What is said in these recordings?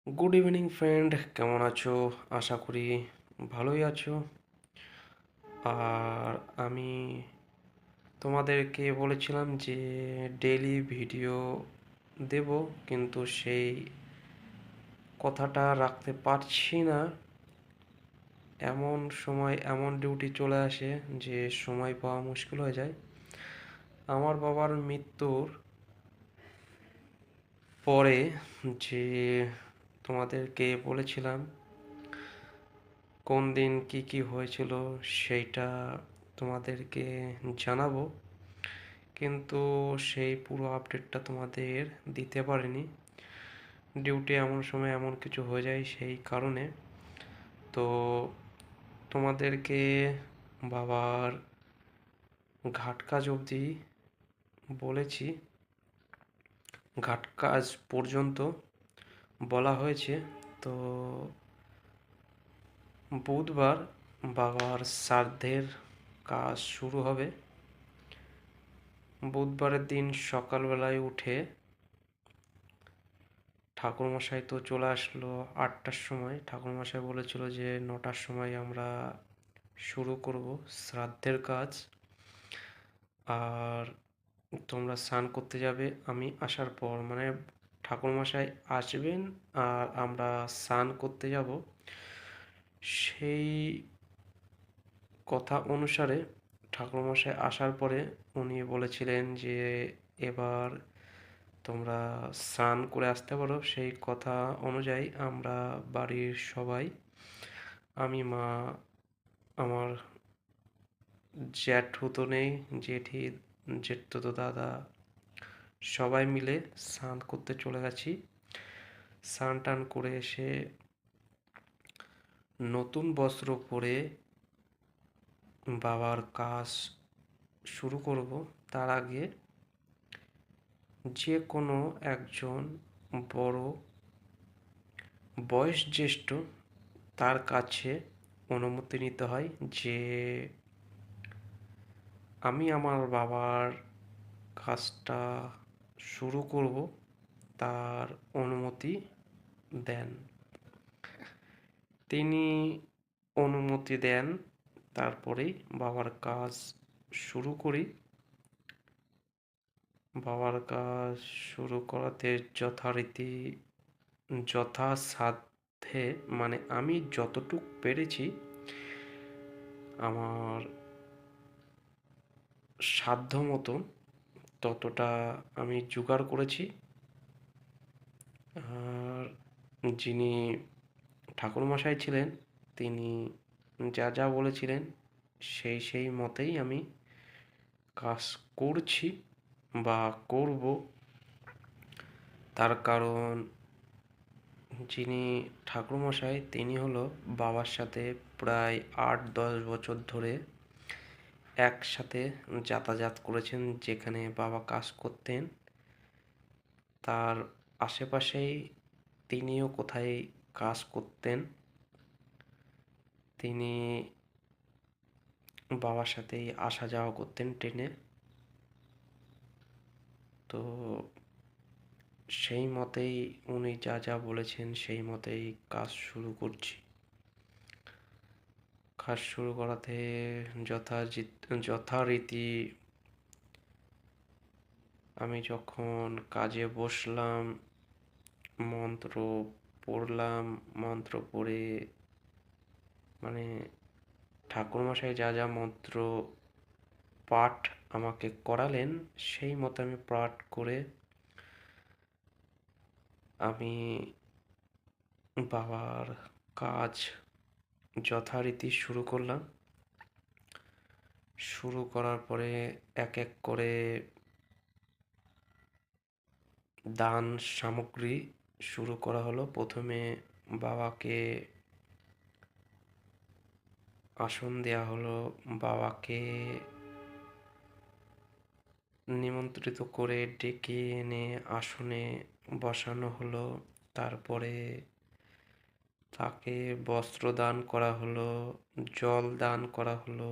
Good evening friend, কেমন আছো? আশা করি ভালোই আছো। আর আমি তোমাদেরকে বলেছিলাম যে ডেইলি ভিডিও দেব, কিন্তু সেই কথাটা রাখতে পারছি না। এমন সময় এমন ডিউটি চলে আসে যে সময় পাওয়া মুশকিল হয়ে যায়। আমার বাবার মৃত্যুর পরে যে তোমাদেরকে বলেছিলাম কোন দিন কি কি হয়েছিল সেইটা তোমাদেরকে জানাবো, কিন্তু সেই পুরো আপডেটটা তোমাদের দিতে পারিনি। ডিউটি এমন সময় এমন কিছু হয়ে যায়, সেই কারণে। তো তোমাদেরকে বাবার ঘাট কাজ অবধি বলেছি, ঘাট কাজ পর্যন্ত বলা হয়েছে। তো বুধবার বাবার শ্রাদ্ধের কাজ শুরু হবে। বুধবারের দিন সকালবেলায় উঠে ঠাকুরমশাই তো চলে আসলো 8টার সময়। ঠাকুরমশাই বলেছিল যে 9টার সময় আমরা শুরু করব শ্রাদ্ধের কাজ। আর তোমরা স্নান করতে যাবে আমি আসার পর, মানে ঠাকুরমশাই আসবেন আর আমরা স্নান করতে যাব। সেই কথা অনুসারে ঠাকুরমশাই আসার পরে উনি বলেছিলেন যে এবার তোমরা স্নান করে আসতে পারো। সেই কথা অনুযায়ী আমরা বাড়ির সবাই, আমি, মা, আমার জ্যাঠু তো নেই, জেঠি, জেঠতুতো দাদা, সবাই মিলে স্নান করতে চলে গেছি। স্নান টান করে এসে নতুন বস্ত্র পরে বাবার কাজ শুরু করব। তার আগে যে কোনো একজন বড় বয়োজ্যেষ্ঠ তার কাছে অনুমতি নিতে হয় যে আমি আমার বাবার কাজটা শুরু করব, তার অনুমতি দেন। তিনি অনুমতি দেন, তারপরেই বাবার কাজ শুরু করি। বাবার কাজ শুরু করাতে যথারীতি যথাসাধ্যে, মানে আমি যতটুক পেরেছি আমার সাধ্য মতো ততটা আমি জোগাড় করেছি। আর যিনি ঠাকুরমশাই ছিলেন তিনি যা যা বলেছিলেন সেই মতেই আমি কাজ করছি বা করব। তার কারণ যিনি ঠাকুরমশাই তিনি হলো বাবার সাথে প্রায় 8-10 বছর ধরে একসাথে যাতায়াত করেছেন। যেখানে বাবা কাজ করতেন তার আশেপাশেই তিনিও কোথায় কাজ করতেন, তিনি বাবার সাথেই আসা যাওয়া করতেন ট্রেনে। তো সেই মতেই উনি যা যা বলেছেন সেই মতেই কাজ শুরু করছি। কাজ শুরু করাতে যথারীতি আমি যখন কাজে বসলাম মন্ত্র পড়লাম। মন্ত্র পড়ে, মানে ঠাকুরমশাই যা যা মন্ত্র পাঠ আমাকে করালেন সেই মতো আমি পাঠ করে আমি বাবার কাজ যথারীতি শুরু করলাম। শুরু করার পরে এক এক করে দান সামগ্রী শুরু করা হলো। প্রথমে বাবাকে আসন দেওয়া হলো, বাবাকে নিমন্ত্রিত করে ডেকে এনে আসনে বসানো হলো। তারপরে তাকে বস্ত্র দান করা হলো, জল দান করা হলো,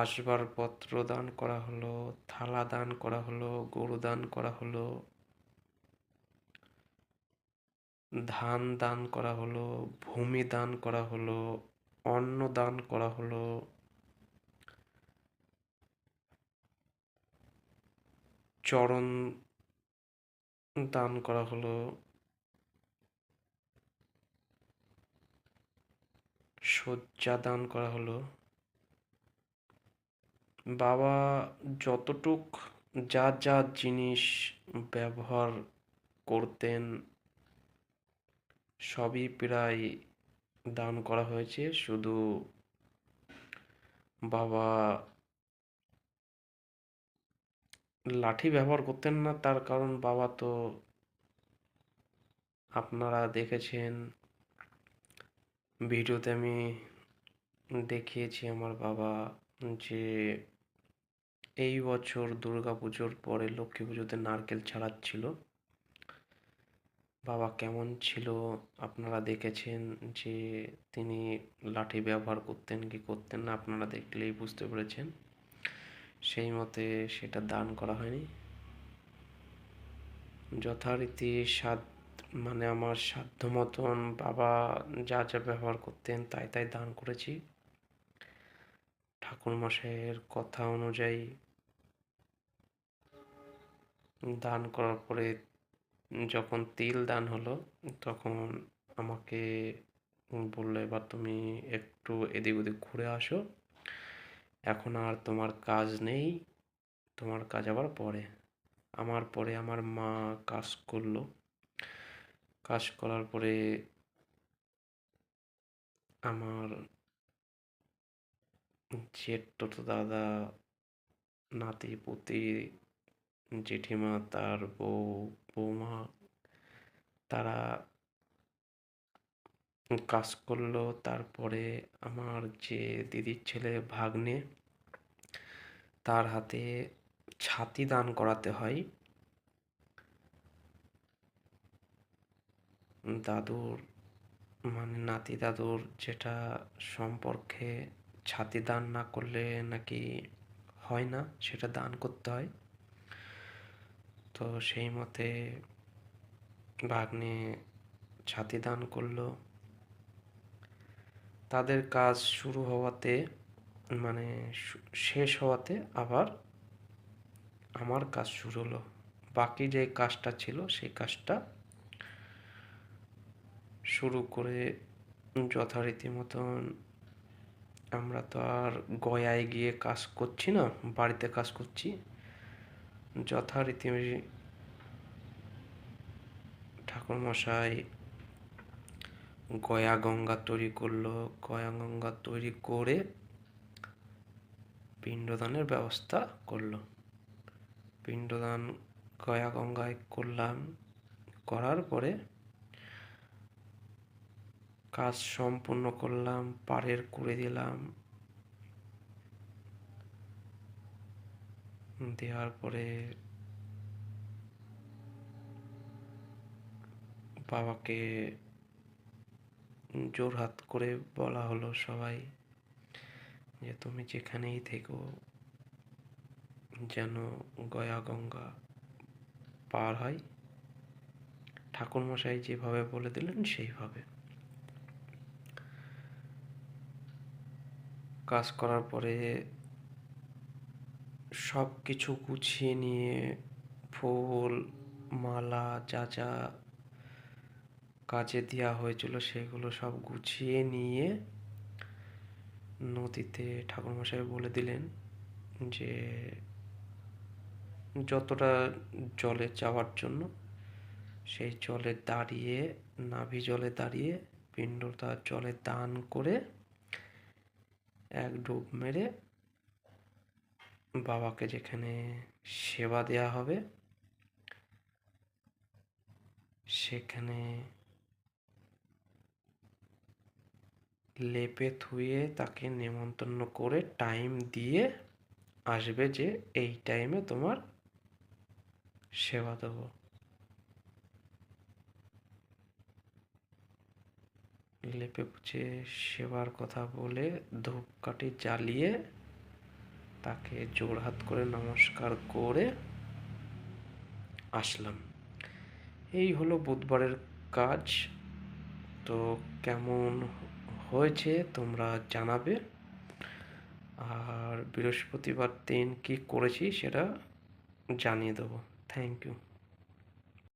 আসবাবপত্র দান করা হলো, থালা দান করা হলো, গরু দান করা হলো। ধান দান করা হলো, ভূমি দান করা হলো, অন্ন দান করা হলো, চরণ দান করা হলো, শয্যা দান করা হলো। বাবা যতটুক যা যা জিনিস ব্যবহার করতেন সবই প্রায় দান করা হয়েছে। শুধু বাবা লাঠি ব্যবহার করতেন না, তার কারণ বাবা তো আপনারা দেখেছেন ভিডিওতে, আমি দেখিয়েছি আমার বাবা যে এই বছর দুর্গাপুজোর পরে লক্ষ্মী পুজোতে নারকেল ছাড়াচ্ছিল। বাবা কেমন ছিল আপনারা দেখেছেন, যে তিনি লাঠি ব্যবহার করতেন কি করতেন না, আপনারা দেখলেই বুঝতে পেরেছেন। সেই মতে সেটা দান করা হয়নি। যথারীতি মানে আমার সাধ্য মতন বাবা যা যা ব্যবহার করতেন তাই তাই দান করেছি। ঠাকুরমশাইয়ের কথা অনুযায়ী দান করার পরে যখন তিল দান হলো, তখন আমাকে বললো, এবার তুমি একটু এদিক ওদিক ঘুরে আসো, এখন আর তোমার কাজ নেই, তোমার কাজ আবার পরে। আমার পরে আমার মা কাজ করলো। কাজ করার পরে আমার জেঠতো দাদা, নাতি পুতি, জেঠিমা, তার বউ, বৌমা, তারা কাজ করলো। তারপরে আমার যে দিদির ছেলে ভাগ্নে, তার হাতে ছাতি দান করাতে হয়। দাদুর মানে নাতি দাদুর যেটা সম্পর্কে ছাতি দান না করলে নাকি হয় না, সেটা দান করতে হয়। তো সেই মতে ভাগ্নে ছাতি দান করলো। তাদের কাজ শুরু হওয়াতে মানে শেষ হওয়াতে আবার আমার কাজ শুরু হলো। বাকি যে কাজটা ছিল সেই কাজটা শুরু করে যথারীতি মতন আমরা তো আর গয়ায় গিয়ে কাজ করছি না, বাড়িতে কাজ করছি। যথারীতি ঠাকুরমশাই গয়া গঙ্গা তৈরি করলো। গয়া গঙ্গা তৈরি করে পিণ্ডদানের ব্যবস্থা করলো। পিণ্ডদান গয়া গঙ্গায় করলাম। করার পরে কাজ সম্পূর্ণ করলাম, পাড়ের করে দিলাম। দেওয়ার পরে বাবাকে জোরহাত করে বলা হলো সবাই যে তুমি যেখানেই থেকো যেন গয়া গঙ্গা পার হয়। ঠাকুরমশাই যেভাবে বলে দিলেন সেইভাবে কাজ করার পরে সব কিছু গুছিয়ে নিয়ে, ফুল মালা যা যা কাজে দেওয়া হয়েছিল সেগুলো সব গুছিয়ে নিয়ে নদীতে ঠাকুরমশাই বলে দিলেন যে যতটা জলে যাওয়ার জন্য সেই জলে দাঁড়িয়ে, নাভি জলে দাঁড়িয়ে পিণ্ডটা জলে দান করে এক ডুব মেরে বাবাকে যেখানে সেবা দেয়া হবে সেখানে লেপে থুয়ে তাকে নেমন্তন্ন করে টাইম দিয়ে আসবে যে এই টাইমে তোমার সেবা দেব। লেপে পুছে সেবার কথা বলে ধূপকাঠি জ্বালিয়ে তাকে জোড়হাত করে নমস্কার করে আসলাম। এই হলো বুধবারের কাজ। তো কেমন হয়েছে তোমরা জানাবে। আর বৃহস্পতিবার দিন কি করেছি সেটা জানিয়ে দেবো। Thank you.